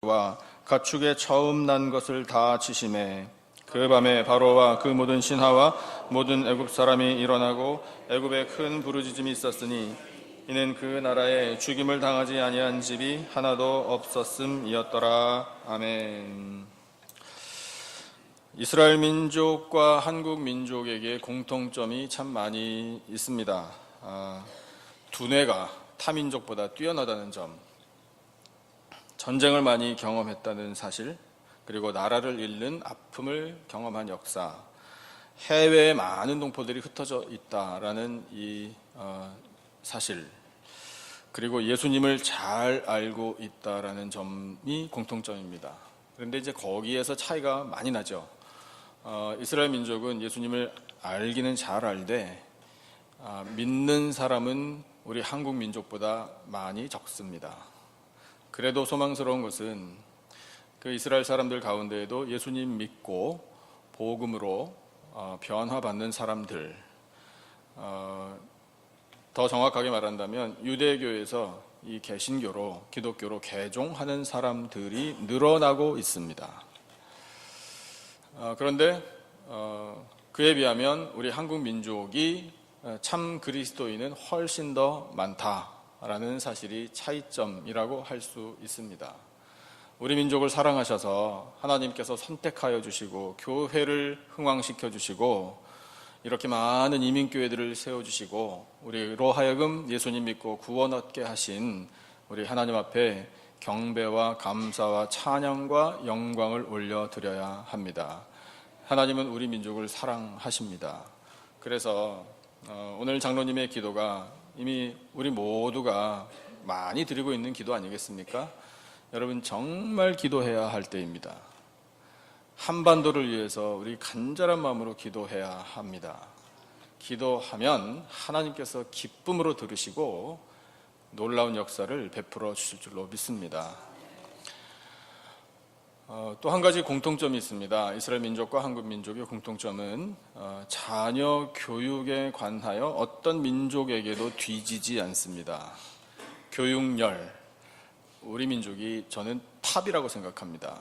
와 가축에 처음 난 것을 다 치심해. 그 밤에 바로와 그 모든 신하와 모든 애굽 사람이 일어나고 애굽에 큰 부르짖음이 있었으니 이는 그 나라에 죽임을 당하지 아니한 집이 하나도 없었음이었더라. 아멘. 이스라엘 민족과 한국 민족에게 공통점이 참 많이 있습니다. 두뇌가 타민족보다 뛰어나다는 점, 전쟁을 많이 경험했다는 사실, 그리고 나라를 잃는 아픔을 경험한 역사, 해외에 많은 동포들이 흩어져 있다라는 이 사실, 그리고 예수님을 잘 알고 있다라는 점이 공통점입니다. 그런데 이제 거기에서 차이가 많이 나죠. 이스라엘 민족은 예수님을 알기는 잘 알되 믿는 사람은 우리 한국 민족보다 많이 적습니다. 그래도 소망스러운 것은 그 이스라엘 사람들 가운데에도 예수님 믿고 복음으로 변화받는 사람들, 더 정확하게 말한다면 유대교에서 이 개신교로 기독교로 개종하는 사람들이 늘어나고 있습니다. 그런데 그에 비하면 우리 한국 민족이 참 그리스도인은 훨씬 더 많다라는 사실이 차이점이라고 할 수 있습니다. 우리 민족을 사랑하셔서 하나님께서 선택하여 주시고 교회를 흥왕시켜 주시고 이렇게 많은 이민교회들을 세워주시고 우리로 하여금 예수님 믿고 구원 얻게 하신 우리 하나님 앞에 경배와 감사와 찬양과 영광을 올려드려야 합니다. 하나님은 우리 민족을 사랑하십니다. 그래서 오늘 장로님의 기도가 이미 우리 모두가 많이 드리고 있는 기도 아니겠습니까? 여러분 정말 기도해야 할 때입니다. 한반도를 위해서 우리 간절한 마음으로 기도해야 합니다. 기도하면 하나님께서 기쁨으로 들으시고 놀라운 역사를 베풀어 주실 줄로 믿습니다. 또 한 가지 공통점이 있습니다. 이스라엘 민족과 한국 민족의 공통점은 자녀 교육에 관하여 어떤 민족에게도 뒤지지 않습니다. 교육열, 우리 민족이 저는 탑이라고 생각합니다.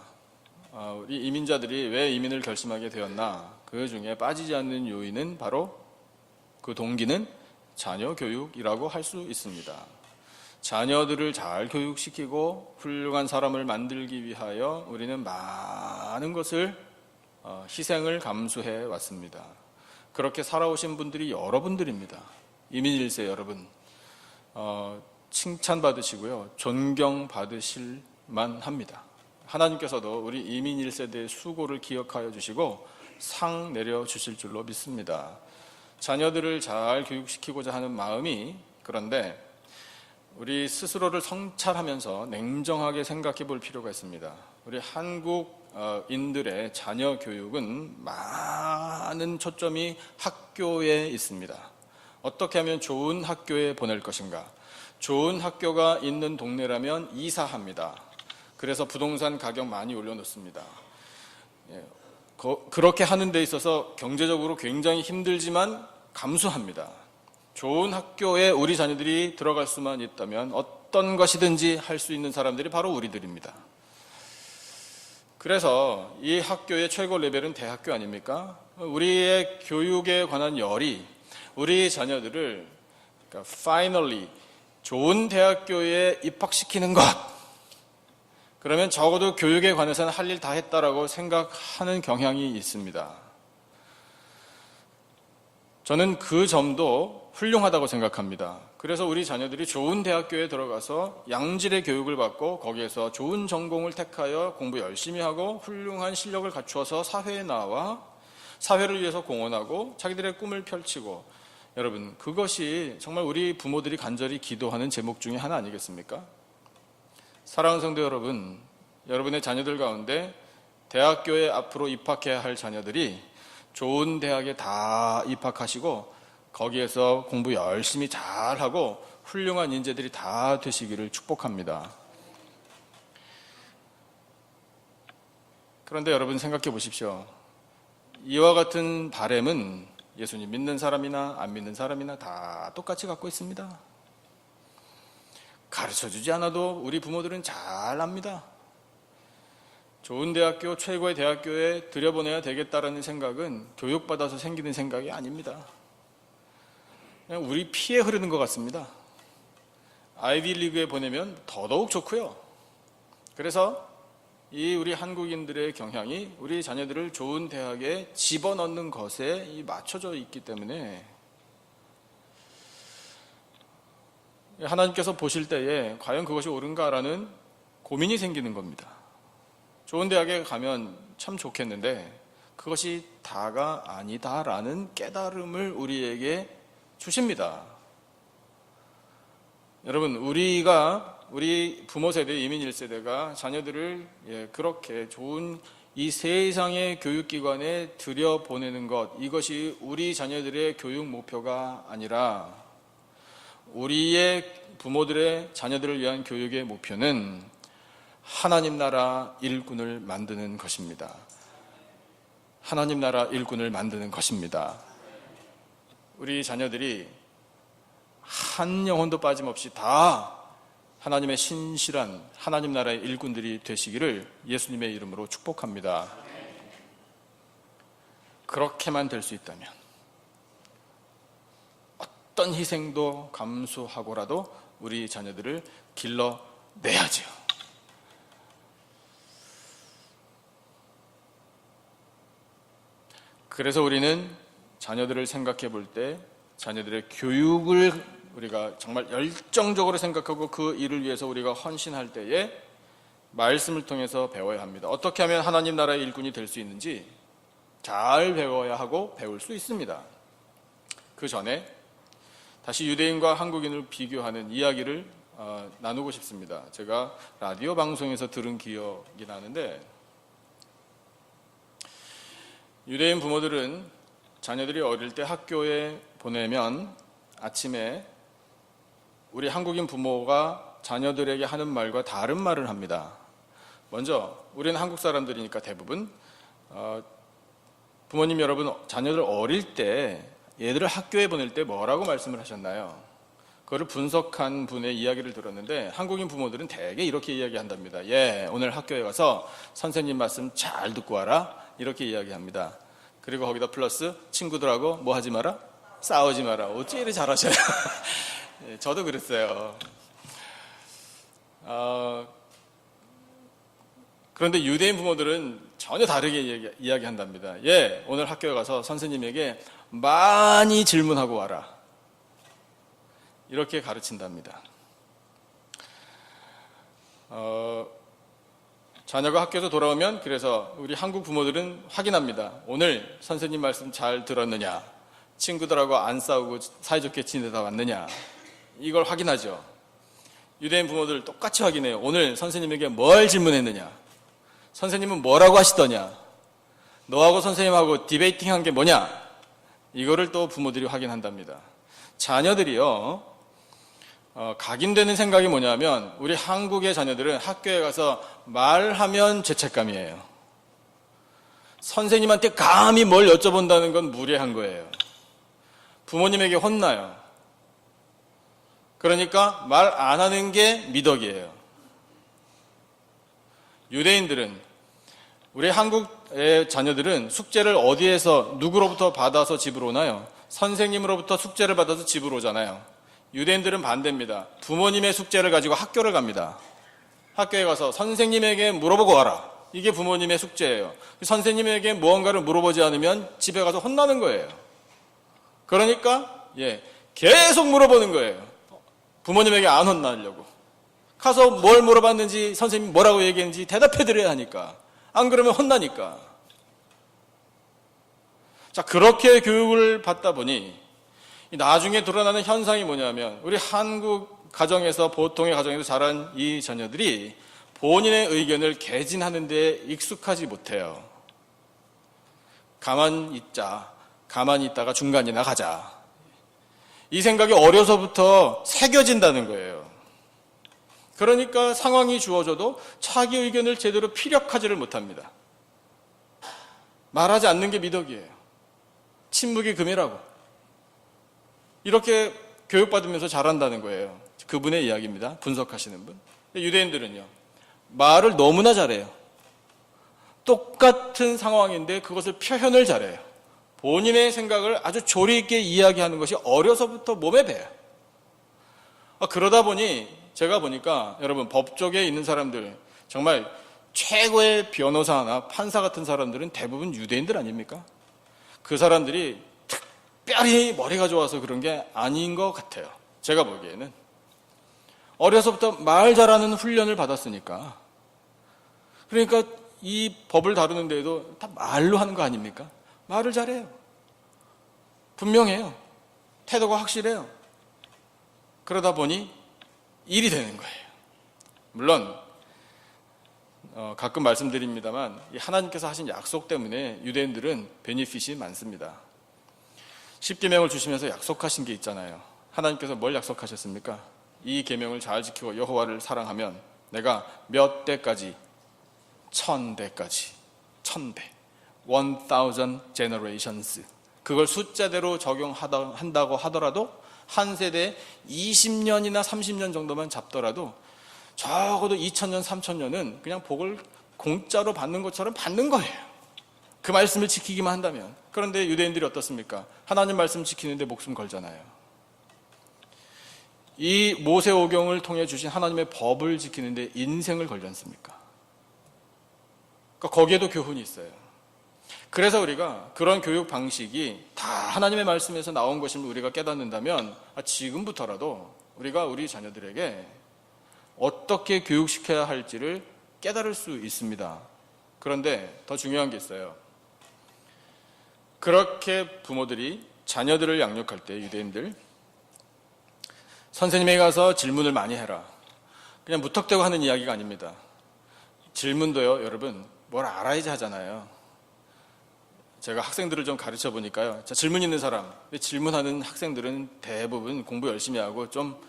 우리 이민자들이 왜 이민을 결심하게 되었나? 그 중에 빠지지 않는 요인은 바로 그 동기는 자녀 교육이라고 할 수 있습니다. 자녀들을 잘 교육시키고 훌륭한 사람을 만들기 위하여 우리는 많은 것을 희생을 감수해 왔습니다. 그렇게 살아오신 분들이 여러분들입니다. 이민 1세 여러분, 칭찬받으시고요, 존경받으실만 합니다. 하나님께서도 우리 이민 1세대의 수고를 기억하여 주시고 상 내려주실 줄로 믿습니다. 자녀들을 잘 교육시키고자 하는 마음이, 그런데 우리 스스로를 성찰하면서 냉정하게 생각해 볼 필요가 있습니다. 우리 한국인들의 자녀 교육은 많은 초점이 학교에 있습니다. 어떻게 하면 좋은 학교에 보낼 것인가? 좋은 학교가 있는 동네라면 이사합니다. 그래서 부동산 가격 많이 올려놓습니다. 그렇게 하는 데 있어서 경제적으로 굉장히 힘들지만 감수합니다. 좋은 학교에 우리 자녀들이 들어갈 수만 있다면 어떤 것이든지 할 수 있는 사람들이 바로 우리들입니다. 그래서 이 학교의 최고 레벨은 대학교 아닙니까? 우리의 교육에 관한 열이 우리 자녀들을 finally 좋은 대학교에 입학시키는 것, 그러면 적어도 교육에 관해서는 할 일 다 했다라고 생각하는 경향이 있습니다. 저는 그 점도 훌륭하다고 생각합니다. 그래서 우리 자녀들이 좋은 대학교에 들어가서 양질의 교육을 받고 거기에서 좋은 전공을 택하여 공부 열심히 하고 훌륭한 실력을 갖추어서 사회에 나와 사회를 위해서 공헌하고 자기들의 꿈을 펼치고, 여러분 그것이 정말 우리 부모들이 간절히 기도하는 제목 중에 하나 아니겠습니까? 사랑하는 성도 여러분, 여러분의 자녀들 가운데 대학교에 앞으로 입학해야 할 자녀들이 좋은 대학에 다 입학하시고 거기에서 공부 열심히 잘하고 훌륭한 인재들이 다 되시기를 축복합니다. 그런데 여러분 생각해 보십시오. 이와 같은 바램은 예수님 믿는 사람이나 안 믿는 사람이나 다 똑같이 갖고 있습니다. 가르쳐주지 않아도 우리 부모들은 잘 압니다. 좋은 대학교, 최고의 대학교에 들여보내야 되겠다라는 생각은 교육받아서 생기는 생각이 아닙니다. 그냥 우리 피에 흐르는 것 같습니다. 아이비리그에 보내면 더더욱 좋고요. 그래서 이 우리 한국인들의 경향이 우리 자녀들을 좋은 대학에 집어넣는 것에 맞춰져 있기 때문에 하나님께서 보실 때에 과연 그것이 옳은가라는 고민이 생기는 겁니다. 좋은 대학에 가면 참 좋겠는데 그것이 다가 아니다라는 깨달음을 우리에게 주십니다. 여러분, 우리 부모 세대, 이민 1세대가 자녀들을 그렇게 좋은 이 세상의 교육기관에 들여보내는 것, 이것이 우리 자녀들의 교육 목표가 아니라 우리의 부모들의 자녀들을 위한 교육의 목표는 하나님 나라 일꾼을 만드는 것입니다. 하나님 나라 일꾼을 만드는 것입니다. 우리 자녀들이 한 영혼도 빠짐없이 다 하나님의 신실한 하나님 나라의 일꾼들이 되시기를 예수님의 이름으로 축복합니다. 그렇게만 될 수 있다면 어떤 희생도 감수하고라도 우리 자녀들을 길러내야죠. 그래서 우리는 자녀들을 생각해 볼 때 자녀들의 교육을 우리가 정말 열정적으로 생각하고 그 일을 위해서 우리가 헌신할 때에 말씀을 통해서 배워야 합니다. 어떻게 하면 하나님 나라의 일꾼이 될 수 있는지 잘 배워야 하고 배울 수 있습니다. 그 전에 다시 유대인과 한국인을 비교하는 이야기를 나누고 싶습니다. 제가 라디오 방송에서 들은 기억이 나는데 유대인 부모들은 자녀들이 어릴 때 학교에 보내면 아침에 우리 한국인 부모가 자녀들에게 하는 말과 다른 말을 합니다. 먼저 우리는 한국 사람들이니까 대부분 부모님 여러분 자녀들 어릴 때 얘들을 학교에 보낼 때 뭐라고 말씀을 하셨나요? 그거를 분석한 분의 이야기를 들었는데 한국인 부모들은 대개 이렇게 이야기한답니다. 오늘 학교에 가서 선생님 말씀 잘 듣고 와라 이렇게 이야기합니다. 그리고 거기다 플러스 친구들하고 뭐 하지 마라? 싸우지 마라. 어찌 이리 잘하셔요? 저도 그랬어요. 그런데 유대인 부모들은 전혀 다르게 이야기한답니다. 오늘 학교에 가서 선생님에게 많이 질문하고 와라. 이렇게 가르친답니다. 자녀가 학교에서 돌아오면 그래서 우리 한국 부모들은 확인합니다. 오늘 선생님 말씀 잘 들었느냐? 친구들하고 안 싸우고 사이좋게 지내다 왔느냐? 이걸 확인하죠. 유대인 부모들 똑같이 확인해요. 오늘 선생님에게 뭘 질문했느냐? 선생님은 뭐라고 하시더냐? 너하고 선생님하고 디베이팅 한 게 뭐냐? 이거를 또 부모들이 확인한답니다. 자녀들이요, 각인되는 생각이 뭐냐면 우리 한국의 자녀들은 학교에 가서 말하면 죄책감이에요. 선생님한테 감히 뭘 여쭤본다는 건 무례한 거예요. 부모님에게 혼나요. 그러니까 말 안 하는 게 미덕이에요. 유대인들은 우리 한국의 자녀들은 숙제를 어디에서 누구로부터 받아서 집으로 오나요? 선생님으로부터 숙제를 받아서 집으로 오잖아요. 유대인들은 반대입니다. 부모님의 숙제를 가지고 학교를 갑니다. 학교에 가서 선생님에게 물어보고 와라. 이게 부모님의 숙제예요. 선생님에게 무언가를 물어보지 않으면 집에 가서 혼나는 거예요. 그러니까 계속 물어보는 거예요. 부모님에게 안 혼나려고. 가서 뭘 물어봤는지 선생님이 뭐라고 얘기했는지 대답해 드려야 하니까. 안 그러면 혼나니까. 자, 그렇게 교육을 받다 보니 나중에 드러나는 현상이 뭐냐면 우리 한국 가정에서 보통의 가정에서 자란 이 자녀들이 본인의 의견을 개진하는 데 익숙하지 못해요. 가만히 있자. 가만히 있다가 중간에 나가자. 이 생각이 어려서부터 새겨진다는 거예요. 그러니까 상황이 주어져도 자기 의견을 제대로 피력하지를 못합니다. 말하지 않는 게 미덕이에요. 침묵이 금이라고. 이렇게 교육받으면서 잘한다는 거예요. 그분의 이야기입니다. 분석하시는 분. 유대인들은요, 말을 너무나 잘해요. 똑같은 상황인데 그것을 표현을 잘해요. 본인의 생각을 아주 조리 있게 이야기하는 것이 어려서부터 몸에 배요. 그러다 보니 제가 보니까 여러분 법조계에 있는 사람들 정말 최고의 변호사나 판사 같은 사람들은 대부분 유대인들 아닙니까? 그 사람들이 특별히 머리가 좋아서 그런 게 아닌 것 같아요. 제가 보기에는 어려서부터 말 잘하는 훈련을 받았으니까. 그러니까 이 법을 다루는 데에도 다 말로 하는 거 아닙니까? 말을 잘해요. 분명해요. 태도가 확실해요. 그러다 보니 일이 되는 거예요. 물론 가끔 말씀드립니다만 하나님께서 하신 약속 때문에 유대인들은 베니핏이 많습니다. 십계명을 주시면서 약속하신 게 있잖아요. 하나님께서 뭘 약속하셨습니까? 이 계명을 잘 지키고 여호와를 사랑하면 내가 몇 대까지 1000대까지 1000대 1000 generations 그걸 숫자대로 적용한다고 하더라도 한 세대에 20년이나 30년 정도만 잡더라도 적어도 2000년, 3000년은 그냥 복을 공짜로 받는 것처럼 받는 거예요. 그 말씀을 지키기만 한다면. 그런데 유대인들이 어떻습니까? 하나님 말씀 지키는데 목숨 걸잖아요. 이 모세오경을 통해 주신 하나님의 법을 지키는데 인생을 걸지 않습니까? 그러니까 거기에도 교훈이 있어요. 그래서 우리가 그런 교육 방식이 다 하나님의 말씀에서 나온 것임을 우리가 깨닫는다면 지금부터라도 우리가 우리 자녀들에게 어떻게 교육시켜야 할지를 깨달을 수 있습니다. 그런데 더 중요한 게 있어요. 그렇게 부모들이 자녀들을 양육할 때 유대인들 선생님에게 가서 질문을 많이 해라. 그냥 무턱대고 하는 이야기가 아닙니다. 질문도요, 여러분 뭘 알아야지 하잖아요. 제가 학생들을 좀 가르쳐 보니까요. 자, 질문 있는 사람. 질문하는 학생들은 대부분 공부 열심히 하고 좀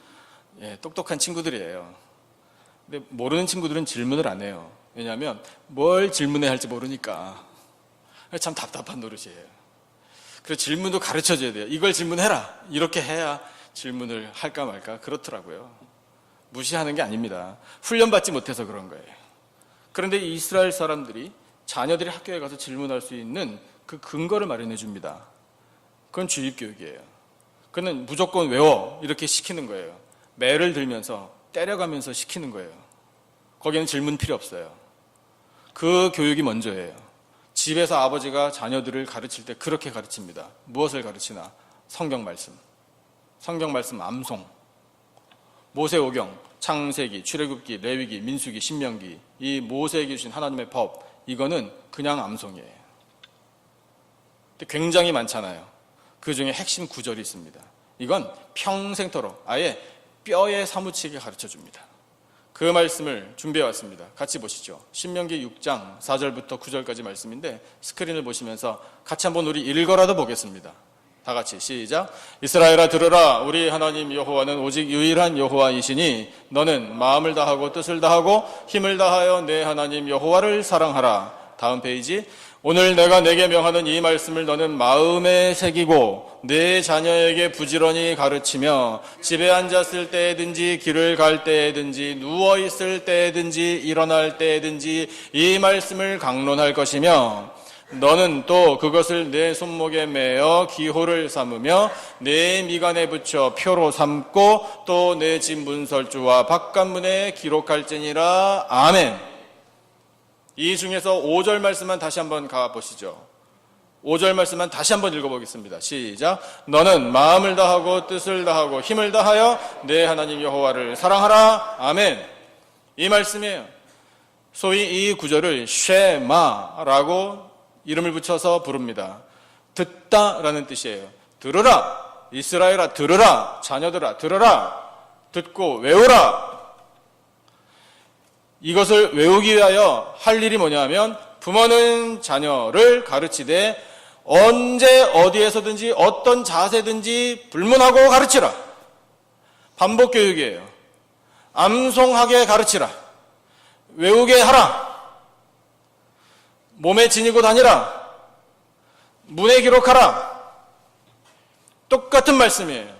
똑똑한 친구들이에요. 근데 모르는 친구들은 질문을 안 해요. 왜냐하면 뭘 질문해야 할지 모르니까. 참 답답한 노릇이에요. 그래서 질문도 가르쳐 줘야 돼요. 이걸 질문해라. 이렇게 해야 질문을 할까 말까 그렇더라고요. 무시하는 게 아닙니다. 훈련받지 못해서 그런 거예요. 그런데 이스라엘 사람들이 자녀들이 학교에 가서 질문할 수 있는 그 근거를 마련해 줍니다. 그건 주입교육이에요. 그는 무조건 외워 이렇게 시키는 거예요. 매를 들면서 때려가면서 시키는 거예요. 거기는 질문 필요 없어요. 그 교육이 먼저예요. 집에서 아버지가 자녀들을 가르칠 때 그렇게 가르칩니다. 무엇을 가르치나? 성경 말씀 암송, 모세오경, 창세기, 출애굽기, 레위기, 민수기, 신명기, 이 모세에게 주신 하나님의 법, 이거는 그냥 암송이에요. 굉장히 많잖아요. 그 중에 핵심 구절이 있습니다. 이건 평생토록 아예 뼈에 사무치게 가르쳐줍니다. 그 말씀을 준비해왔습니다. 같이 보시죠. 신명기 6장 4절부터 9절까지 말씀인데 스크린을 보시면서 같이 한번 우리 읽어라도 보겠습니다. 다 같이 시작. 이스라엘아 들으라. 우리 하나님 여호와는 오직 유일한 여호와이시니 너는 마음을 다하고 뜻을 다하고 힘을 다하여 내 하나님 여호와를 사랑하라. 다음 페이지. 오늘 내가 내게 명하는 이 말씀을 너는 마음에 새기고 내 자녀에게 부지런히 가르치며 집에 앉았을 때든지 길을 갈 때든지 누워있을 때든지 일어날 때든지 이 말씀을 강론할 것이며 너는 또 그것을 내 손목에 매어 기호를 삼으며 내 미간에 붙여 표로 삼고 또 내 집 문설주와 바깥문에 기록할지니라. 아멘. 이 중에서 5절 말씀만 다시 한번 가보시죠. 5절 말씀만 다시 한번 읽어보겠습니다. 시작. 너는 마음을 다하고 뜻을 다하고 힘을 다하여 내 하나님 여호와를 사랑하라. 아멘. 이 말씀이에요. 소위 이 구절을 쉐마라고 이름을 붙여서 부릅니다. 듣다라는 뜻이에요. 들으라. 이스라엘아 들으라. 자녀들아 들으라. 듣고 외우라. 이것을 외우기 위하여 할 일이 뭐냐면 부모는 자녀를 가르치되 언제 어디에서든지 어떤 자세든지 불문하고 가르치라. 반복 교육이에요. 암송하게 가르치라. 외우게 하라. 몸에 지니고 다니라. 문에 기록하라. 똑같은 말씀이에요.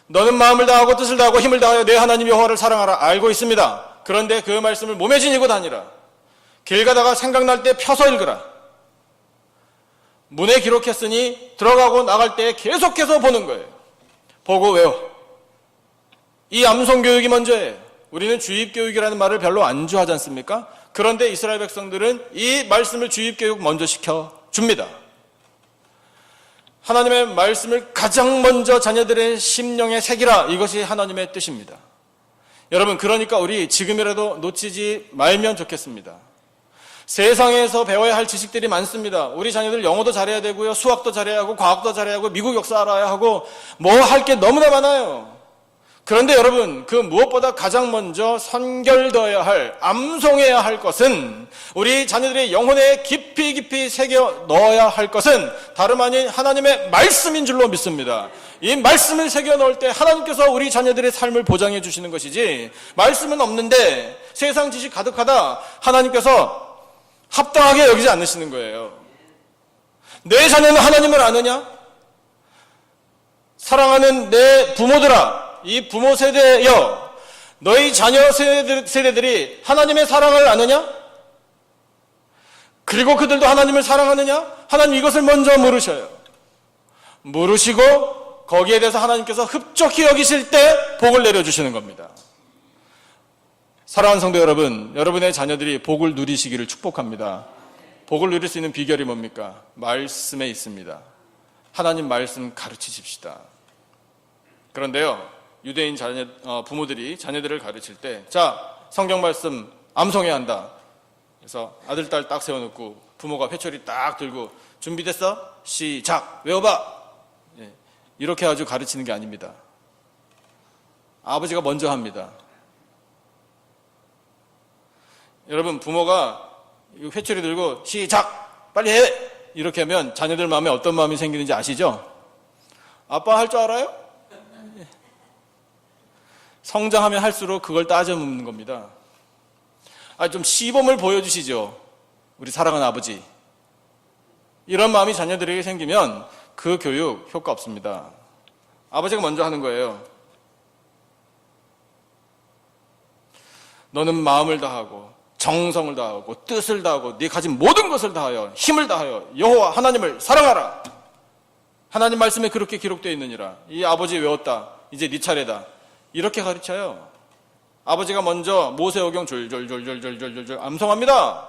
너는 마음을 다하고 뜻을 다하고 힘을 다하여 내 하나님 여호와를 사랑하라. 알고 있습니다. 그런데 그 말씀을 몸에 지니고 다니라. 길 가다가 생각날 때 펴서 읽으라. 문에 기록했으니 들어가고 나갈 때 계속해서 보는 거예요. 보고 외워. 이 암송교육이 먼저예요. 우리는 주입교육이라는 말을 별로 안 좋아하지 않습니까? 그런데 이스라엘 백성들은 이 말씀을 주입교육 먼저 시켜줍니다. 하나님의 말씀을 가장 먼저 자녀들의 심령에 새기라. 이것이 하나님의 뜻입니다. 여러분, 그러니까 우리 지금이라도 놓치지 말면 좋겠습니다. 세상에서 배워야 할 지식들이 많습니다. 우리 자녀들 영어도 잘해야 되고요, 수학도 잘해야 하고, 과학도 잘해야 하고, 미국 역사 알아야 하고, 뭐 할 게 너무나 많아요. 그런데 여러분, 그 무엇보다 가장 먼저 선결되어야 할, 암송해야 할 것은, 우리 자녀들의 영혼에 깊이 깊이 새겨 넣어야 할 것은 다름 아닌 하나님의 말씀인 줄로 믿습니다. 이 말씀을 새겨 넣을 때 하나님께서 우리 자녀들의 삶을 보장해 주시는 것이지, 말씀은 없는데 세상 지식 가득하다 하나님께서 합당하게 여기지 않으시는 거예요. 내 자녀는 하나님을 아느냐? 사랑하는 내 부모들아, 이 부모 세대여, 너희 자녀 세대들이 하나님의 사랑을 아느냐? 그리고 그들도 하나님을 사랑하느냐? 하나님 이것을 먼저 물으셔요. 물으시고 거기에 대해서 하나님께서 흡족히 여기실 때 복을 내려주시는 겁니다. 사랑하는 성도 여러분, 여러분의 자녀들이 복을 누리시기를 축복합니다. 복을 누릴 수 있는 비결이 뭡니까? 말씀에 있습니다. 하나님 말씀 가르치십시다. 그런데요, 유대인 부모들이 자녀들을 가르칠 때, 자, 성경 말씀 암송해야 한다. 그래서 아들, 딸 딱 세워놓고 부모가 회초리 딱 들고 준비됐어? 시작! 외워봐! 예, 이렇게 아주 가르치는 게 아닙니다. 아버지가 먼저 합니다. 여러분, 부모가 회초리 들고 시작! 빨리 해! 이렇게 하면 자녀들 마음에 어떤 마음이 생기는지 아시죠? 아빠 할 줄 알아요? 성장하면 할수록 그걸 따져 묻는 겁니다. 좀 시범을 보여주시죠. 우리 사랑하는 아버지. 이런 마음이 자녀들에게 생기면 그 교육 효과 없습니다. 아버지가 먼저 하는 거예요. 너는 마음을 다하고 정성을 다하고 뜻을 다하고 네 가진 모든 것을 다하여 힘을 다하여 여호와 하나님을 사랑하라. 하나님 말씀에 그렇게 기록되어 있느니라. 이 아버지 외웠다. 이제 네 차례다. 이렇게 가르쳐요. 아버지가 먼저 모세오경 졸졸졸졸졸졸졸 암송합니다.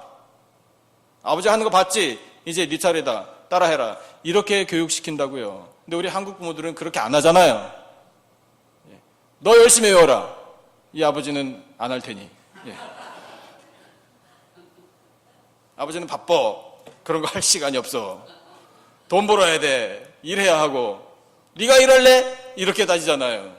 아버지 하는 거 봤지? 이제 네 차례다. 따라해라. 이렇게 교육시킨다고요. 근데 우리 한국 부모들은 그렇게 안 하잖아요. 너 열심히 외워라. 이 아버지는 안 할 테니. 예. 아버지는 바빠. 그런 거 할 시간이 없어. 돈 벌어야 돼. 일해야 하고. 네가 일할래? 이렇게 따지잖아요.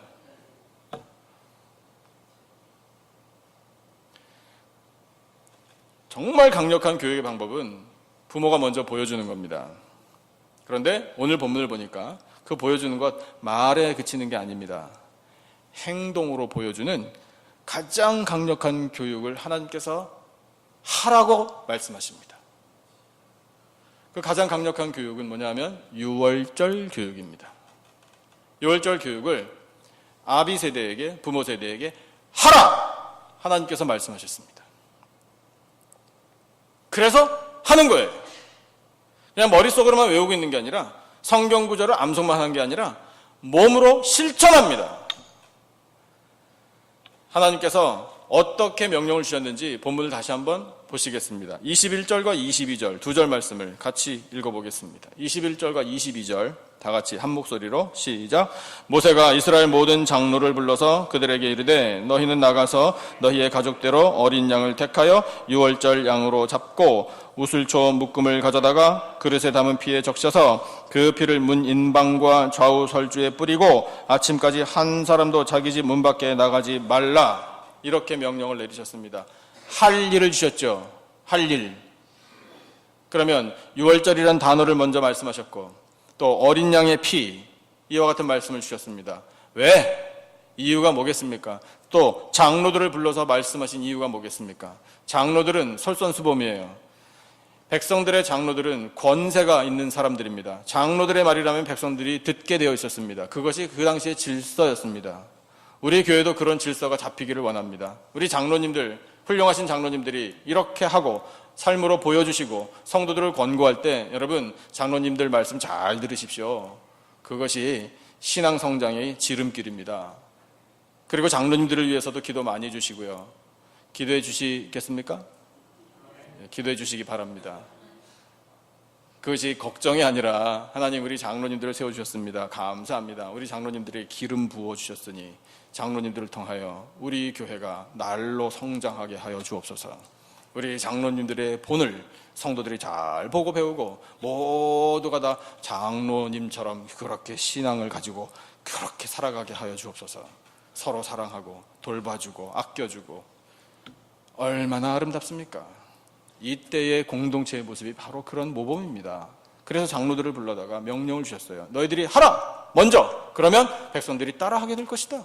정말 강력한 교육의 방법은 부모가 먼저 보여주는 겁니다. 그런데 오늘 본문을 보니까 그 보여주는 것 말에 그치는 게 아닙니다. 행동으로 보여주는 가장 강력한 교육을 하나님께서 하라고 말씀하십니다. 그 가장 강력한 교육은 뭐냐면 유월절 교육입니다. 유월절 교육을 아비 세대에게, 부모 세대에게 하라! 하나님께서 말씀하셨습니다. 그래서 하는 거예요. 그냥 머릿속으로만 외우고 있는 게 아니라 성경 구절을 암송만 하는 게 아니라 몸으로 실천합니다. 하나님께서 어떻게 명령을 주셨는지 본문을 다시 한번 보시겠습니다. 21절과 22절 두 절 말씀을 같이 읽어보겠습니다. 21절과 22절 다 같이 한 목소리로 시작. 모세가 이스라엘 모든 장로를 불러서 그들에게 이르되 너희는 나가서 너희의 가족대로 어린 양을 택하여 유월절 양으로 잡고 우슬초 묶음을 가져다가 그릇에 담은 피에 적셔서 그 피를 문 인방과 좌우 설주에 뿌리고 아침까지 한 사람도 자기 집 문 밖에 나가지 말라. 이렇게 명령을 내리셨습니다. 할 일을 주셨죠. 할 일. 그러면 유월절이라는 단어를 먼저 말씀하셨고 또 어린 양의 피, 이와 같은 말씀을 주셨습니다. 왜? 이유가 뭐겠습니까? 또 장로들을 불러서 말씀하신 이유가 뭐겠습니까? 장로들은 솔선수범이에요. 백성들의 장로들은 권세가 있는 사람들입니다. 장로들의 말이라면 백성들이 듣게 되어 있었습니다. 그것이 그 당시의 질서였습니다. 우리 교회도 그런 질서가 잡히기를 원합니다. 우리 장로님들, 훌륭하신 장로님들이 이렇게 하고 삶으로 보여주시고 성도들을 권고할 때 여러분 장로님들 말씀 잘 들으십시오. 그것이 신앙 성장의 지름길입니다. 그리고 장로님들을 위해서도 기도 많이 해주시고요. 기도해 주시겠습니까? 기도해 주시기 바랍니다. 그것이 걱정이 아니라 하나님 우리 장로님들을 세워주셨습니다. 감사합니다. 우리 장로님들에게 기름 부어주셨으니 장로님들을 통하여 우리 교회가 날로 성장하게 하여 주옵소서. 우리 장로님들의 본을 성도들이 잘 보고 배우고 모두가 다 장로님처럼 그렇게 신앙을 가지고 그렇게 살아가게 하여 주옵소서. 서로 사랑하고 돌봐주고 아껴주고 얼마나 아름답습니까? 이때의 공동체의 모습이 바로 그런 모범입니다. 그래서 장로들을 불러다가 명령을 주셨어요. 너희들이 하라! 먼저! 그러면 백성들이 따라하게 될 것이다.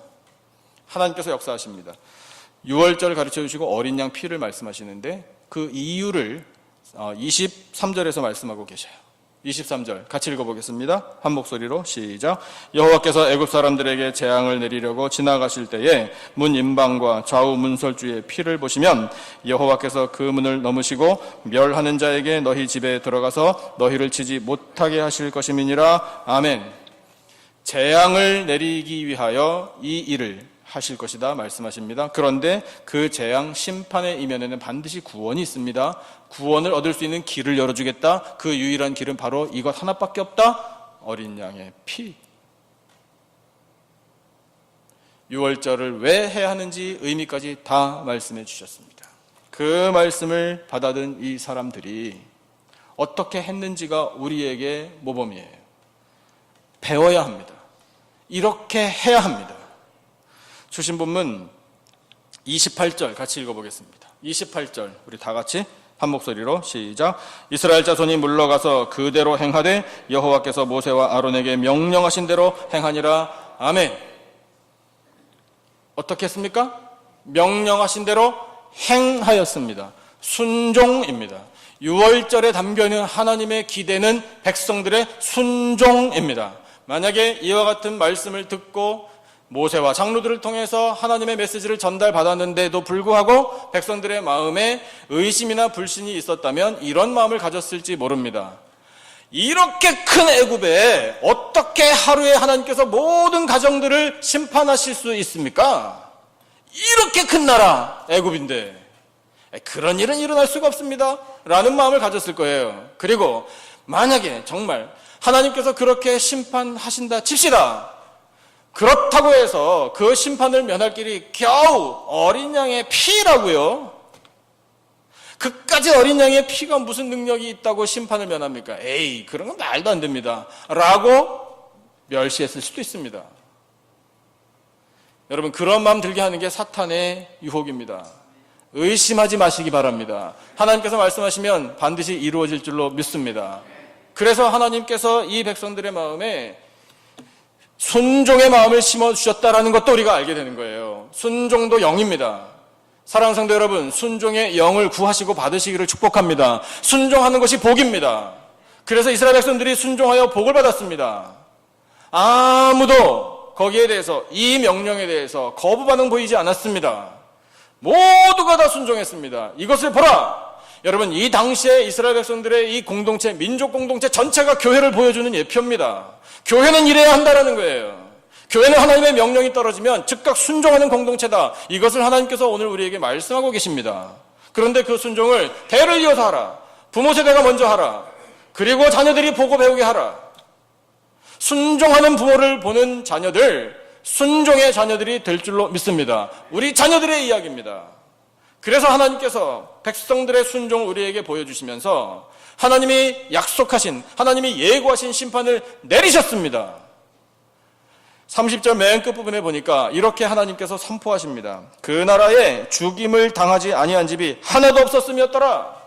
하나님께서 역사하십니다. 유월절 가르쳐 주시고 어린 양 피를 말씀하시는데 그 이유를 23절에서 말씀하고 계셔요. 23절 같이 읽어보겠습니다. 한 목소리로 시작. 여호와께서 애굽 사람들에게 재앙을 내리려고 지나가실 때에 문 임방과 좌우 문설주의 피를 보시면 여호와께서 그 문을 넘으시고 멸하는 자에게 너희 집에 들어가서 너희를 치지 못하게 하실 것임이니라. 아멘. 재앙을 내리기 위하여 이 일을 하실 것이다 말씀하십니다. 그런데 그 재앙 심판의 이면에는 반드시 구원이 있습니다. 구원을 얻을 수 있는 길을 열어주겠다. 그 유일한 길은 바로 이것 하나밖에 없다. 어린 양의 피. 유월절을 왜 해야 하는지 의미까지 다 말씀해 주셨습니다. 그 말씀을 받아든 이 사람들이 어떻게 했는지가 우리에게 모범이에요. 배워야 합니다. 이렇게 해야 합니다. 주신 본문 28절 같이 읽어보겠습니다. 28절 우리 다 같이 한 목소리로 시작. 이스라엘 자손이 물러가서 그대로 행하되 여호와께서 모세와 아론에게 명령하신 대로 행하니라. 아멘. 어떻게 했습니까? 명령하신 대로 행하였습니다. 순종입니다. 유월절에 담겨있는 하나님의 기대는 백성들의 순종입니다. 만약에 이와 같은 말씀을 듣고 모세와 장로들을 통해서 하나님의 메시지를 전달받았는데도 불구하고 백성들의 마음에 의심이나 불신이 있었다면 이런 마음을 가졌을지 모릅니다. 이렇게 큰 애굽에 어떻게 하루에 하나님께서 모든 가정들을 심판하실 수 있습니까? 이렇게 큰 나라 애굽인데 그런 일은 일어날 수가 없습니다 라는 마음을 가졌을 거예요. 그리고 만약에 정말 하나님께서 그렇게 심판하신다 칩시다. 그렇다고 해서 그 심판을 면할 길이 겨우 어린 양의 피라고요. 그까지 어린 양의 피가 무슨 능력이 있다고 심판을 면합니까? 에이, 그런 건 말도 안 됩니다 라고 멸시했을 수도 있습니다. 여러분, 그런 마음 들게 하는 게 사탄의 유혹입니다. 의심하지 마시기 바랍니다. 하나님께서 말씀하시면 반드시 이루어질 줄로 믿습니다. 그래서 하나님께서 이 백성들의 마음에 순종의 마음을 심어주셨다라는 것도 우리가 알게 되는 거예요. 순종도 영입니다. 사랑하는 성도 여러분, 순종의 영을 구하시고 받으시기를 축복합니다. 순종하는 것이 복입니다. 그래서 이스라엘 백성들이 순종하여 복을 받았습니다. 아무도 거기에 대해서, 이 명령에 대해서 거부 반응 보이지 않았습니다. 모두가 다 순종했습니다. 이것을 보라! 여러분, 이 당시에 이스라엘 백성들의 이 공동체, 민족 공동체 전체가 교회를 보여주는 예표입니다. 교회는 이래야 한다는 거예요. 교회는 하나님의 명령이 떨어지면 즉각 순종하는 공동체다. 이것을 하나님께서 오늘 우리에게 말씀하고 계십니다. 그런데 그 순종을 대를 이어서 하라. 부모 세대가 먼저 하라. 그리고 자녀들이 보고 배우게 하라. 순종하는 부모를 보는 자녀들, 순종의 자녀들이 될 줄로 믿습니다. 우리 자녀들의 이야기입니다. 그래서 하나님께서 백성들의 순종을 우리에게 보여주시면서 하나님이 약속하신, 하나님이 예고하신 심판을 내리셨습니다. 30절 맨 끝부분에 보니까 이렇게 하나님께서 선포하십니다. 그 나라에 죽임을 당하지 아니한 집이 하나도 없었음이었더라.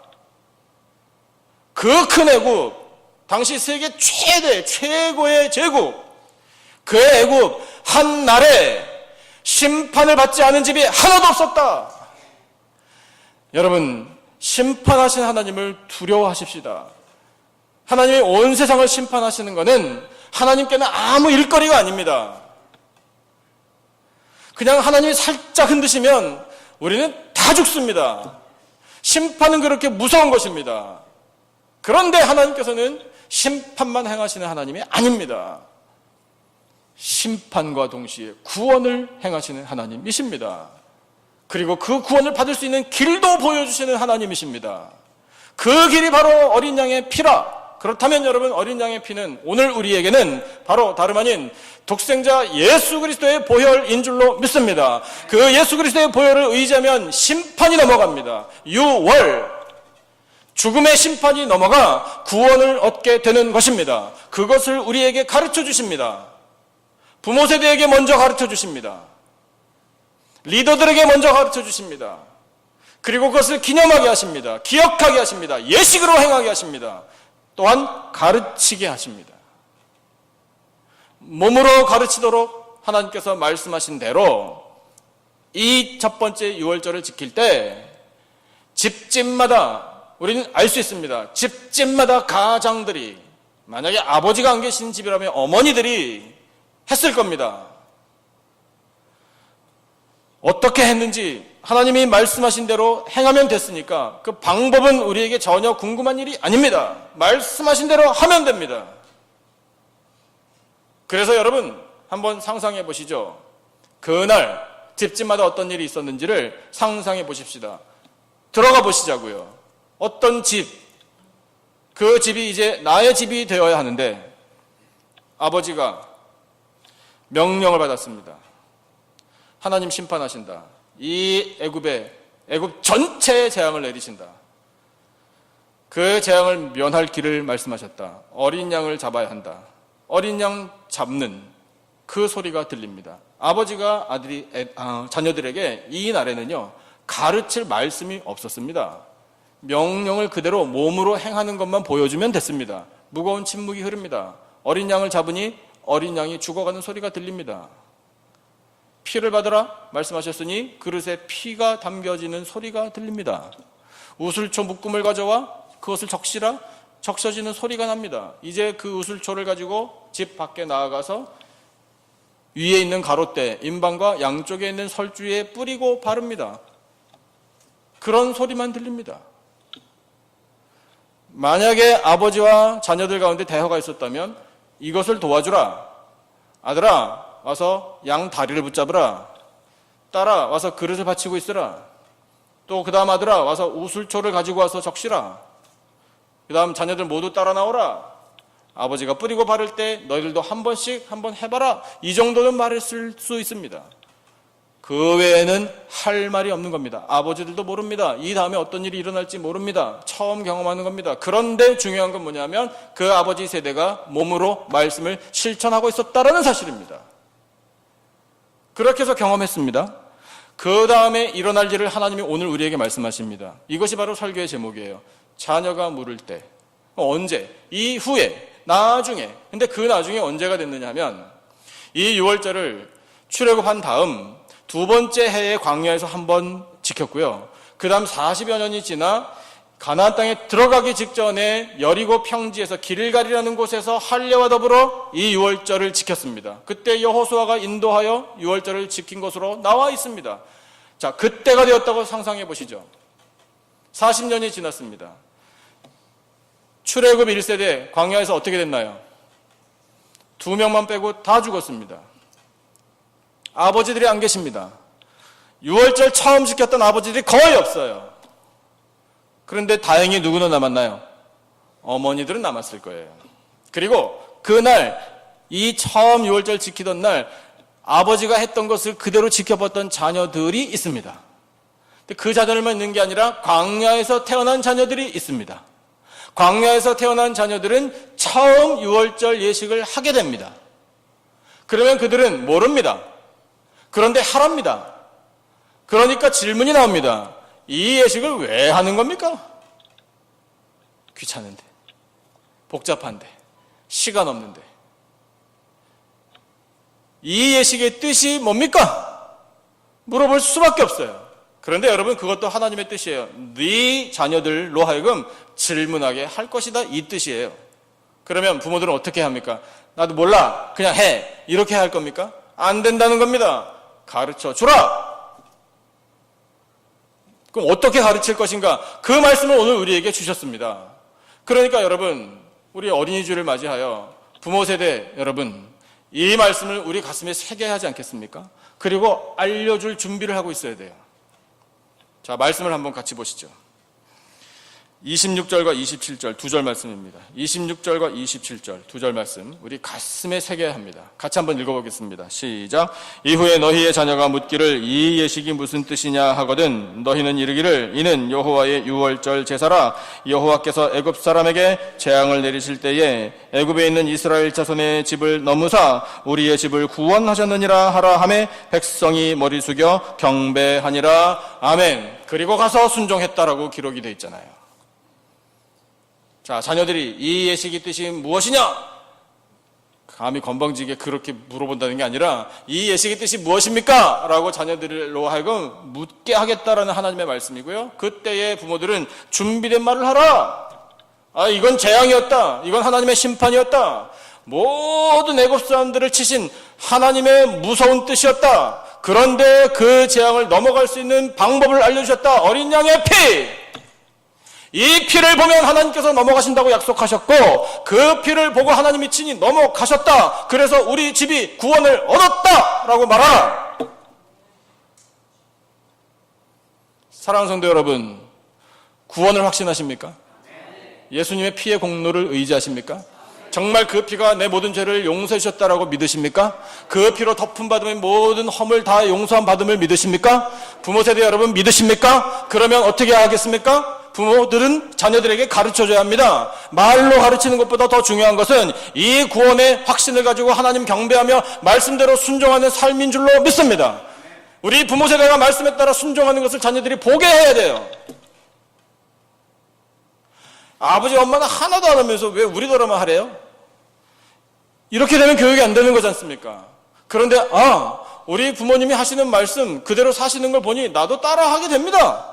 그 큰 애굽, 당시 세계 최고의 제국, 그 애굽 한 날에 심판을 받지 않은 집이 하나도 없었다. 여러분, 심판하신 하나님을 두려워하십시다. 하나님이 온 세상을 심판하시는 것은 하나님께는 아무 일거리가 아닙니다. 그냥 하나님이 살짝 흔드시면 우리는 다 죽습니다. 심판은 그렇게 무서운 것입니다. 그런데 하나님께서는 심판만 행하시는 하나님이 아닙니다. 심판과 동시에 구원을 행하시는 하나님이십니다. 그리고 그 구원을 받을 수 있는 길도 보여주시는 하나님이십니다. 그 길이 바로 어린 양의 피라. 그렇다면 여러분, 어린 양의 피는 오늘 우리에게는 바로 다름 아닌 독생자 예수 그리스도의 보혈인 줄로 믿습니다. 그 예수 그리스도의 보혈을 의지하면 심판이 넘어갑니다. 유월, 죽음의 심판이 넘어가 구원을 얻게 되는 것입니다. 그것을 우리에게 가르쳐 주십니다. 부모 세대에게 먼저 가르쳐 주십니다. 리더들에게 먼저 가르쳐 주십니다. 그리고 그것을 기념하게 하십니다. 기억하게 하십니다. 예식으로 행하게 하십니다. 또한 가르치게 하십니다. 몸으로 가르치도록 하나님께서 말씀하신 대로 이 첫 번째 유월절을 지킬 때 집집마다 우리는 알 수 있습니다. 집집마다 가장들이, 만약에 아버지가 안 계신 집이라면 어머니들이 했을 겁니다. 어떻게 했는지 하나님이 말씀하신 대로 행하면 됐으니까 그 방법은 우리에게 전혀 궁금한 일이 아닙니다. 말씀하신 대로 하면 됩니다. 그래서 여러분 한번 상상해 보시죠. 그날 집집마다 어떤 일이 있었는지를 상상해 보십시다. 들어가 보시자고요. 어떤 집, 그 집이 이제 나의 집이 되어야 하는데 아버지가 명령을 받았습니다. 하나님 심판하신다. 이 애굽 전체에 재앙을 내리신다. 그 재앙을 면할 길을 말씀하셨다. 어린 양을 잡아야 한다. 어린 양 잡는 그 소리가 들립니다. 아버지가 자녀들에게 이 날에는요, 가르칠 말씀이 없었습니다. 명령을 그대로 몸으로 행하는 것만 보여주면 됐습니다. 무거운 침묵이 흐릅니다. 어린 양을 잡으니 어린 양이 죽어가는 소리가 들립니다. 피를 받으라 말씀하셨으니 그릇에 피가 담겨지는 소리가 들립니다. 우슬초 묶음을 가져와 그것을 적시라 적셔지는 소리가 납니다. 이제 그 우슬초를 가지고 집 밖에 나아가서 위에 있는 가롯대, 임방과 양쪽에 있는 설주에 뿌리고 바릅니다. 그런 소리만 들립니다. 만약에 아버지와 자녀들 가운데 대화가 있었다면 이것을 도와주라. 아들아, 와서 양 다리를 붙잡으라. 딸아, 와서 그릇을 받치고 있으라. 또 그 다음 아들아, 와서 우슬초를 가지고 와서 적시라. 그 다음 자녀들 모두 따라 나오라. 아버지가 뿌리고 바를 때 너희들도 한 번씩 한번 해봐라. 이 정도는 말했을 수 있습니다. 그 외에는 할 말이 없는 겁니다. 아버지들도 모릅니다. 이 다음에 어떤 일이 일어날지 모릅니다. 처음 경험하는 겁니다. 그런데 중요한 건 뭐냐면 그 아버지 세대가 몸으로 말씀을 실천하고 있었다라는 사실입니다. 그렇게 해서 경험했습니다. 그 다음에 일어날 일을 하나님이 오늘 우리에게 말씀하십니다. 이것이 바로 설교의 제목이에요. 자녀가 물을 때. 언제? 이후에, 나중에. 근데 그 나중에 언제가 됐느냐 하면 이 유월절을 출애굽한 다음 두 번째 해에 광야에서 한번 지켰고요. 그 다음 40여 년이 지나 가나안 땅에 들어가기 직전에 여리고 평지에서 길갈이라는 곳에서 할례와 더불어 이 유월절을 지켰습니다. 그때 여호수아가 인도하여 유월절을 지킨 것으로 나와 있습니다. 자, 그때가 되었다고 상상해 보시죠. 40년이 지났습니다. 출애굽 1세대 광야에서 어떻게 됐나요? 2명만 빼고 다 죽었습니다. 아버지들이 안 계십니다. 유월절 처음 지켰던 아버지들이 거의 없어요. 그런데 다행히 누구는 남았나요? 어머니들은 남았을 거예요. 그리고 그날 이 처음 유월절 지키던 날 아버지가 했던 것을 그대로 지켜봤던 자녀들이 있습니다. 그 자녀들만 있는 게 아니라 광야에서 태어난 자녀들이 있습니다. 광야에서 태어난 자녀들은 처음 유월절 예식을 하게 됩니다. 그러면 그들은 모릅니다. 그런데 하랍니다. 그러니까 질문이 나옵니다. 이 예식을 왜 하는 겁니까? 귀찮은데, 복잡한데, 시간 없는데. 이 예식의 뜻이 뭡니까? 물어볼 수밖에 없어요. 그런데 여러분, 그것도 하나님의 뜻이에요. 네 자녀들로 하여금 질문하게 할 것이다, 이 뜻이에요. 그러면 부모들은 어떻게 합니까? 나도 몰라, 그냥 해, 이렇게 할 겁니까? 안 된다는 겁니다. 가르쳐 주라. 그럼 어떻게 가르칠 것인가? 그 말씀을 오늘 우리에게 주셨습니다. 그러니까 여러분, 우리 어린이 주를 맞이하여 부모 세대 여러분, 이 말씀을 우리 가슴에 새겨야 하지 않겠습니까? 그리고 알려줄 준비를 하고 있어야 돼요. 자, 말씀을 한번 같이 보시죠. 26절과 27절 두 절 말씀입니다. 26절과 27절 두 절 말씀 우리 가슴에 새겨야 합니다. 같이 한번 읽어보겠습니다. 시작. 이후에 너희의 자녀가 묻기를 이 예식이 무슨 뜻이냐 하거든 너희는 이르기를 이는 여호와의 유월절 제사라. 여호와께서 애굽 사람에게 재앙을 내리실 때에 애굽에 있는 이스라엘 자손의 집을 넘으사 우리의 집을 구원하셨느니라 하라 하매 백성이 머리 숙여 경배하니라. 아멘. 그리고 가서 순종했다라고 기록이 되어 있잖아요. 자, 자녀들이 이 예식의 뜻이 무엇이냐? 감히 건방지게 그렇게 물어본다는 게 아니라 이 예식의 뜻이 무엇입니까? 라고 자녀들로 하여금 묻게 하겠다라는 하나님의 말씀이고요. 그때의 부모들은 준비된 말을 하라. 아, 이건 재앙이었다. 이건 하나님의 심판이었다. 모든 애굽 사람들을 치신 하나님의 무서운 뜻이었다. 그런데 그 재앙을 넘어갈 수 있는 방법을 알려주셨다. 어린 양의 피! 이 피를 보면 하나님께서 넘어가신다고 약속하셨고 그 피를 보고 하나님이 친히 넘어가셨다. 그래서 우리 집이 구원을 얻었다라고 말하라. 사랑하는 성도 여러분, 구원을 확신하십니까? 예수님의 피의 공로를 의지하십니까? 정말 그 피가 내 모든 죄를 용서해 주셨다라고 믿으십니까? 그 피로 덮음 받으면 모든 허물 다 용서함 받음을 믿으십니까? 부모 세대 여러분 믿으십니까? 그러면 어떻게 하겠습니까? 부모들은 자녀들에게 가르쳐줘야 합니다. 말로 가르치는 것보다 더 중요한 것은 이 구원의 확신을 가지고 하나님 경배하며 말씀대로 순종하는 삶인 줄로 믿습니다. 우리 부모 세대가 말씀에 따라 순종하는 것을 자녀들이 보게 해야 돼요. 아버지 엄마는 하나도 안 하면서 왜 우리더러만 하래요? 이렇게 되면 교육이 안 되는 거지 않습니까? 그런데 우리 부모님이 하시는 말씀 그대로 사시는 걸 보니 나도 따라하게 됩니다.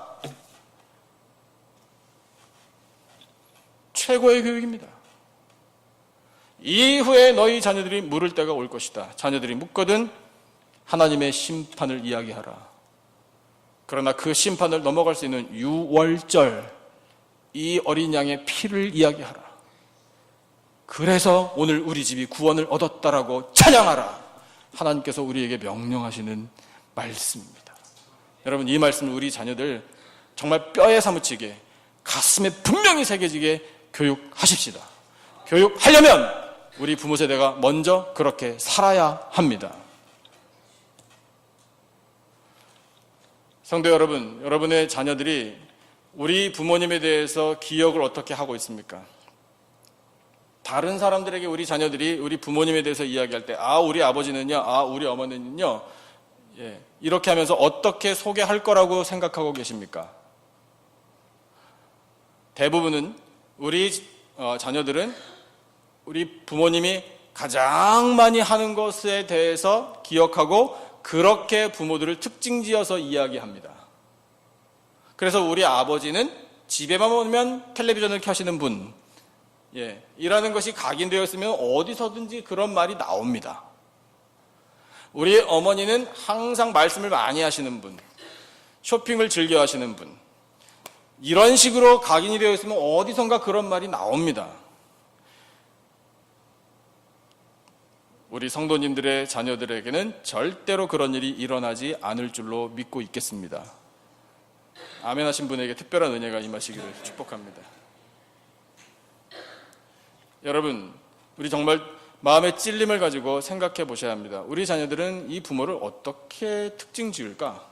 최고의 교육입니다. 이후에 너희 자녀들이 물을 때가 올 것이다. 자녀들이 묻거든 하나님의 심판을 이야기하라. 그러나 그 심판을 넘어갈 수 있는 유월절, 이 어린 양의 피를 이야기하라. 그래서 오늘 우리 집이 구원을 얻었다라고 찬양하라. 하나님께서 우리에게 명령하시는 말씀입니다. 여러분, 이 말씀을 우리 자녀들 정말 뼈에 사무치게 가슴에 분명히 새겨지게 교육하십시다. 교육하려면 우리 부모 세대가 먼저 그렇게 살아야 합니다. 성도 여러분, 여러분의 자녀들이 우리 부모님에 대해서 기억을 어떻게 하고 있습니까? 다른 사람들에게 우리 자녀들이 우리 부모님에 대해서 이야기할 때 우리 아버지는요, 우리 어머니는요, 이렇게 하면서 어떻게 소개할 거라고 생각하고 계십니까? 대부분은 우리 자녀들은 우리 부모님이 가장 많이 하는 것에 대해서 기억하고 그렇게 부모들을 특징지어서 이야기합니다. 그래서 우리 아버지는 집에만 오면 텔레비전을 켜시는 분, 이라는 것이 각인되어 있으면 어디서든지 그런 말이 나옵니다. 우리 어머니는 항상 말씀을 많이 하시는 분, 쇼핑을 즐겨 하시는 분, 이런 식으로 각인이 되어 있으면 어디선가 그런 말이 나옵니다. 우리 성도님들의 자녀들에게는 절대로 그런 일이 일어나지 않을 줄로 믿고 있겠습니다. 아멘 하신 분에게 특별한 은혜가 임하시기를 축복합니다. 여러분, 우리 정말 마음의 찔림을 가지고 생각해 보셔야 합니다. 우리 자녀들은 이 부모를 어떻게 특징 지을까?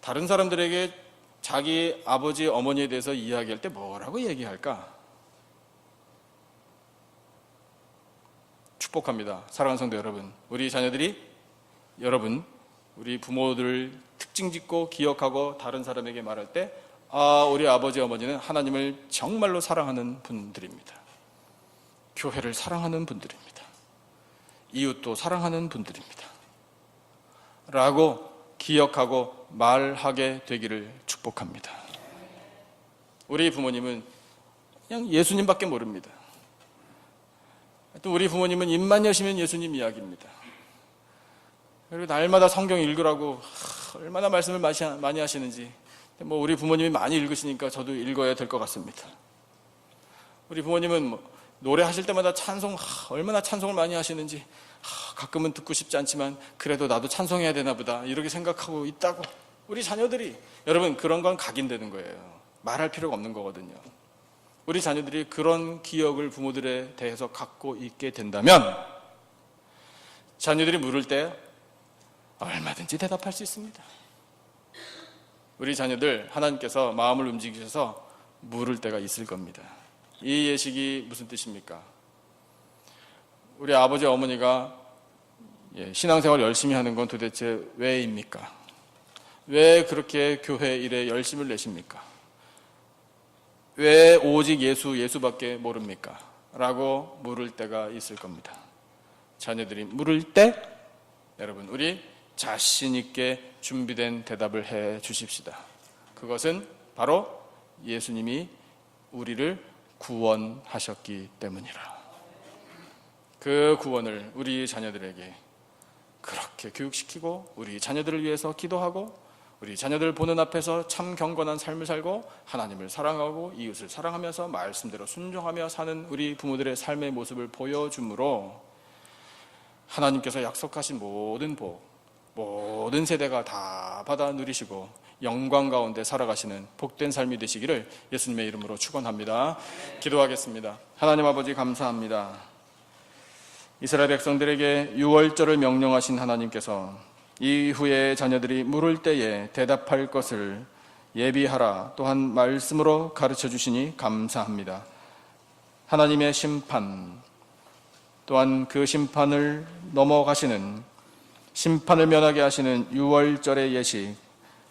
다른 사람들에게 자기 아버지, 어머니에 대해서 이야기할 때 뭐라고 얘기할까? 축복합니다. 사랑하는 성도 여러분, 우리 자녀들이 우리 부모들을 특징 짓고 기억하고 다른 사람에게 말할 때 우리 아버지, 어머니는 하나님을 정말로 사랑하는 분들입니다. 교회를 사랑하는 분들입니다. 이웃도 사랑하는 분들입니다. 라고 기억하고 말하게 되기를 축복합니다. 우리 부모님은 그냥 예수님밖에 모릅니다. 또 우리 부모님은 입만 여시면 예수님 이야기입니다. 그리고 날마다 성경 읽으라고 얼마나 말씀을 많이 하시는지. 뭐 우리 부모님이 많이 읽으시니까 저도 읽어야 될 것 같습니다. 우리 부모님은 뭐 노래하실 때마다 찬송, 얼마나 찬송을 많이 하시는지, 가끔은 듣고 싶지 않지만 그래도 나도 찬송해야 되나 보다 이렇게 생각하고 있다고. 우리 자녀들이, 여러분, 그런 건 각인되는 거예요. 말할 필요가 없는 거거든요. 우리 자녀들이 그런 기억을 부모들에 대해서 갖고 있게 된다면 자녀들이 물을 때 얼마든지 대답할 수 있습니다. 우리 자녀들 하나님께서 마음을 움직이셔서 물을 때가 있을 겁니다. 이 예식이 무슨 뜻입니까? 우리 아버지 어머니가 신앙생활 열심히 하는 건 도대체 왜입니까? 왜 그렇게 교회 일에 열심을 내십니까? 왜 오직 예수밖에 모릅니까? 라고 물을 때가 있을 겁니다. 자녀들이 물을 때 여러분, 우리 자신 있게 준비된 대답을 해 주십시다. 그것은 바로 예수님이 우리를 구원하셨기 때문이라. 그 구원을 우리 자녀들에게 그렇게 교육시키고 우리 자녀들을 위해서 기도하고 우리 자녀들 보는 앞에서 참 경건한 삶을 살고 하나님을 사랑하고 이웃을 사랑하면서 말씀대로 순종하며 사는 우리 부모들의 삶의 모습을 보여줌으로 하나님께서 약속하신 모든 복, 모든 세대가 다 받아 누리시고 영광 가운데 살아가시는 복된 삶이 되시기를 예수님의 이름으로 축원합니다. 기도하겠습니다. 하나님 아버지, 감사합니다. 이스라엘 백성들에게 유월절을 명령하신 하나님께서 이후에 자녀들이 물을 때에 대답할 것을 예비하라 또한 말씀으로 가르쳐 주시니 감사합니다. 하나님의 심판, 또한 그 심판을 넘어가시는, 심판을 면하게 하시는 유월절의 예식,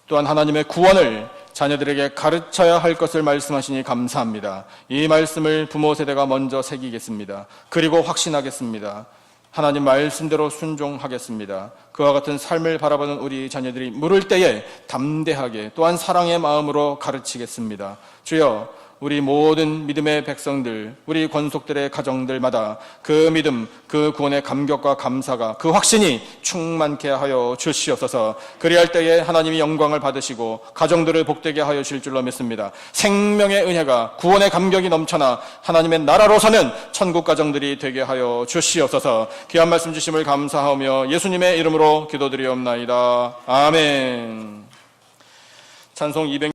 또한 하나님의 구원을 자녀들에게 가르쳐야 할 것을 말씀하시니 감사합니다. 이 말씀을 부모 세대가 먼저 새기겠습니다. 그리고 확신하겠습니다. 하나님 말씀대로 순종하겠습니다. 그와 같은 삶을 바라보는 우리 자녀들이 물을 때에 담대하게 또한 사랑의 마음으로 가르치겠습니다. 주여, 우리 모든 믿음의 백성들, 우리 권속들의 가정들마다 그 믿음, 그 구원의 감격과 감사가, 그 확신이 충만케 하여 주시옵소서. 그리할 때에 하나님이 영광을 받으시고 가정들을 복되게 하여 주실 줄로 믿습니다. 생명의 은혜가, 구원의 감격이 넘쳐나 하나님의 나라로서는 천국 가정들이 되게 하여 주시옵소서. 귀한 말씀 주심을 감사하며 예수님의 이름으로 기도드리옵나이다. 아멘. 찬송 200